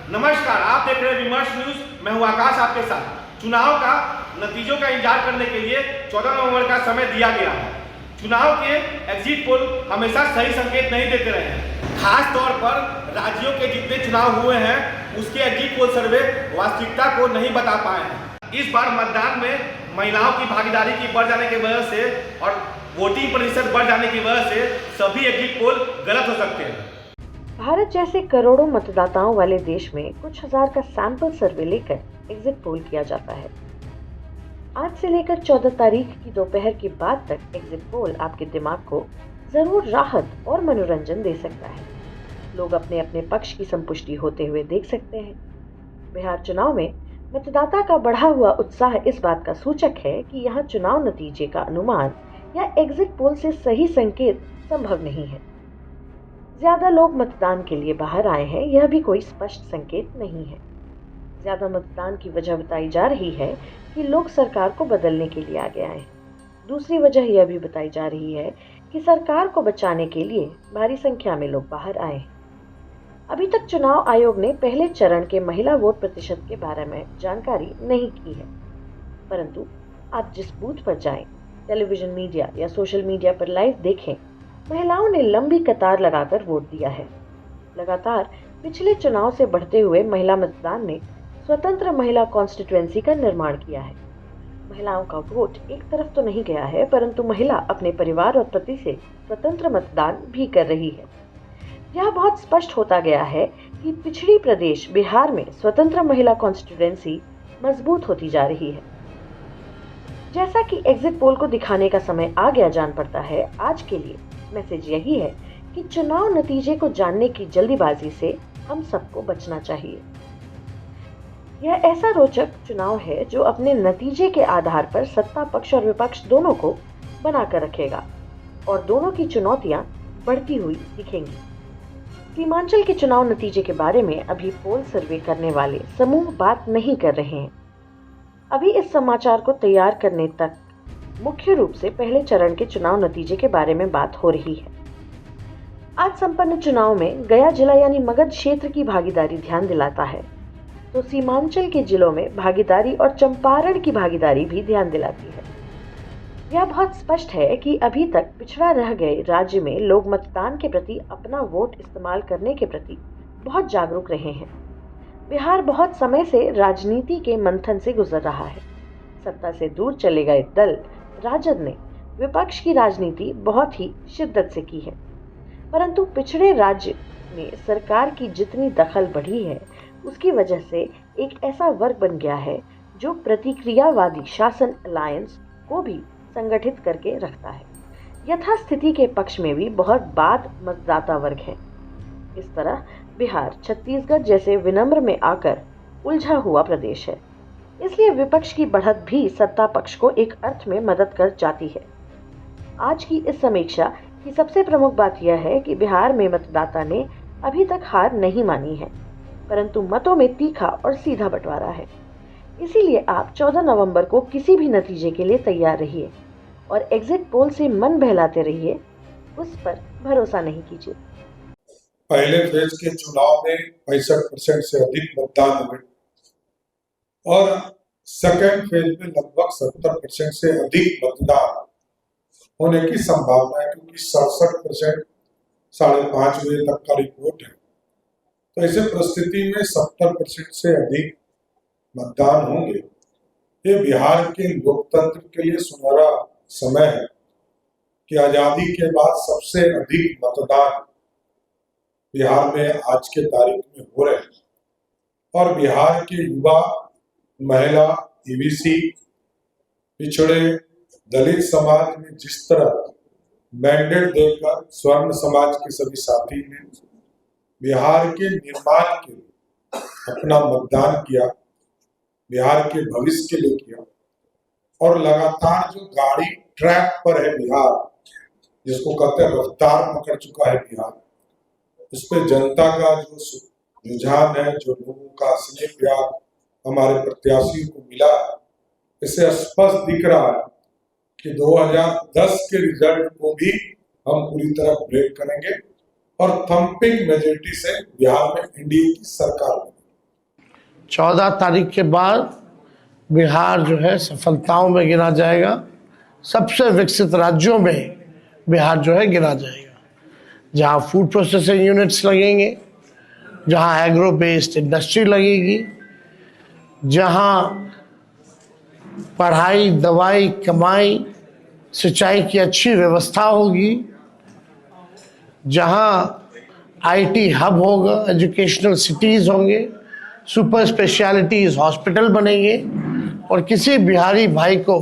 नमस्कार, आप देख रहे हैं विमर्श न्यूज। मैं हूं आकाश आपके साथ। चुनाव का नतीजों का इंतजार करने के लिए 14 नवंबर का समय दिया गया है। चुनाव के एग्जिट पोल हमेशा सही संकेत नहीं देते रहे हैं। खास तौर पर राज्यों के जितने चुनाव हुए हैं उसके एग्जिट पोल सर्वे वास्तविकता को नहीं बता पाए हैं। इस बार मतदान में महिलाओं की भागीदारी की बढ़ जाने की वजह से और वोटिंग प्रतिशत बढ़ जाने की वजह से सभी एग्जिट पोल गलत हो सकते हैं। भारत जैसे करोड़ों मतदाताओं वाले देश में कुछ हजार का सैंपल सर्वे लेकर एग्जिट पोल किया जाता है। आज से लेकर 14 तारीख की दोपहर के बाद तक एग्जिट पोल आपके दिमाग को जरूर राहत और मनोरंजन दे सकता है। लोग अपने अपने पक्ष की संपुष्टि होते हुए देख सकते हैं। बिहार चुनाव में मतदाता का बढ़ा हुआ उत्साह इस बात का सूचक है कि यहाँ चुनाव नतीजे का अनुमान या एग्जिट पोल से सही संकेत संभव नहीं है। ज्यादा लोग मतदान के लिए बाहर आए हैं, यह भी कोई स्पष्ट संकेत नहीं है। ज्यादा मतदान की वजह बताई जा रही है कि लोग सरकार को बदलने के लिए आगे आए हैं। दूसरी वजह यह भी बताई जा रही है कि सरकार को बचाने के लिए भारी संख्या में लोग बाहर आए हैं। अभी तक चुनाव आयोग ने पहले चरण के महिला वोट प्रतिशत के बारे में जानकारी नहीं की है, परंतु आप जिस बूथ पर जाएं, टेलीविजन मीडिया या सोशल मीडिया पर लाइव देखें, महिलाओं ने लंबी कतार लगाकर वोट दिया है। लगातार पिछले चुनाव से बढ़ते हुए महिला मतदान ने स्वतंत्र महिला कॉन्स्टिट्यूएंसी का निर्माण किया है। महिलाओं का वोट एक तरफ तो नहीं गया है, परंतु महिला अपने परिवार और पति से स्वतंत्र मतदान भी कर रही है। यह बहुत स्पष्ट होता गया है कि पिछड़ी प्रदेश बिहार में स्वतंत्र महिला कॉन्स्टिट्यूएंसी मजबूत होती जा रही है। जैसा कि एग्जिट पोल को दिखाने का समय आ गया जान पड़ता है, आज के लिए मैसेज यही है कि चुनाव नतीजे को जानने की जल्दीबाजी से हम सबको बचना चाहिए। यह ऐसा रोचक चुनाव है जो अपने नतीजे के आधार पर सत्ता पक्ष और विपक्ष दोनों को बनाकर रखेगा और दोनों की चुनौतियां बढ़ती हुई दिखेंगी। सीमांचल के चुनाव नतीजे के बारे में अभी पोल सर्वे करने वाले समूह बात नहीं कर रहे हैं। अभी इस समाचार को तैयार करने तक मुख्य रूप से पहले चरण के चुनाव नतीजे के बारे में बात हो रही है। आज संपन्न चुनाव में गया जिला यानी मगध क्षेत्र की भागीदारी ध्यान दिलाता है, तो सीमांचल के जिलों में भागीदारी और चंपारण की भागीदारी भी ध्यान दिलाती है। यह बहुत स्पष्ट है कि अभी तक पिछड़ा रह गए राज्य में लोग मतदान के प्रति, अपना वोट इस्तेमाल करने के प्रति बहुत जागरूक रहे हैं। बिहार बहुत समय से राजनीति के मंथन से गुजर रहा है। सत्ता से दूर चले गए दल राजद ने विपक्ष की राजनीति बहुत ही शिद्दत से की है, परंतु पिछड़े राज्य में सरकार की जितनी दखल बढ़ी है उसकी वजह से एक ऐसा वर्ग बन गया है जो प्रतिक्रियावादी शासन अलायंस को भी संगठित करके रखता है। यथास्थिति के पक्ष में भी बहुत बाद मतदाता वर्ग है। इस तरह बिहार छत्तीसगढ़ जैसे विनम्र में आकर उलझा हुआ प्रदेश है, इसलिए विपक्ष की बढ़त भी सत्ता पक्ष को एक अर्थ में मदद कर जाती है। आज की इस समीक्षा की सबसे प्रमुख बात यह है कि बिहार में मतदाता ने अभी तक हार नहीं मानी है, परंतु मतों में तीखा और सीधा बंटवारा है। इसीलिए आप 14 नवंबर को किसी भी नतीजे के लिए तैयार रहिए और एग्जिट पोल से मन बहलाते रहिए, उस पर भरोसा नहीं कीजिए। पहले फेज के चुनाव में 65% से अधिक मतदान हुए और सेकेंड फेज में लगभग 70% से अधिक मतदान होने की संभावना है, क्योंकि 67% 5:30 बजे तक का रिपोर्ट है। तो ऐसे परिस्थिति में 70% से अधिक मतदान होंगे। ये बिहार के लोकतंत्र के लिए सुनहरा समय है कि आजादी के बाद सबसे अधिक मतदान बिहार में आज के तारीख में हो रहे हैं और बिहार के युवा, महिला, ईबीसी, पिछड़े, दलित समाज में जिस तरह मैंडेट देकर स्वर्ण समाज के सभी साथी ने बिहार के निर्माण के लिए अपना मतदान किया, बिहार के भविष्य के लिए किया और लगातार जो गाड़ी ट्रैक पर है बिहार, जिसको कहते हैं रफ्तार पकड़ चुका है बिहार, उस पर जनता का जो रुझान है, जो लोगों का स्नेह प्यार हमारे प्रत्याशियों को मिला है, इससे स्पष्ट दिख रहा है कि 2010 के रिजल्ट को भी हम पूरी तरह ब्रेक करेंगे और थंपिंग मेजोरिटी से बिहार में एनडीए की सरकार बनेगी। 14 तारीख के बाद बिहार जो है सफलताओं में गिना जाएगा। सबसे विकसित राज्यों में बिहार जो है गिना जाएगा, जहाँ फूड प्रोसेसिंग यूनिट्स लगेंगे, जहाँ एग्रो बेस्ड इंडस्ट्री लगेगी, जहाँ पढ़ाई, दवाई, कमाई, सिंचाई की अच्छी व्यवस्था होगी, जहाँ आईटी हब होगा, एजुकेशनल सिटीज़ होंगे, सुपर स्पेशलिटीज़ हॉस्पिटल बनेंगे और किसी बिहारी भाई को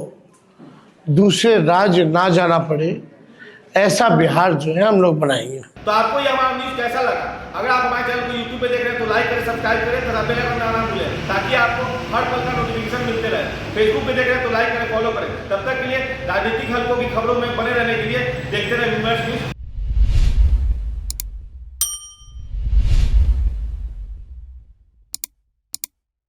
दूसरे राज्य ना जाना पड़े, ऐसा बिहार जो है हम लोग बनाएंगे। तो आपको ये हमारा न्यूज़ कैसा लगा? अगर आप हमारे चैनल को यूट्यूब पे देख रहे हैं तो लाइक करें, सब्सक्राइब करें तथा बेल आइकन दबाना ना भूलें, ताकि आपको हर पल का नोटिफिकेशन मिलते रहे। फेसबुक पे देख रहे हैं तो लाइक करें, फॉलो करें। तब तक के लिए राजनीतिक हल्कों की खबरों में बने रहने के लिए देखते रहें विमर्श न्यूज़।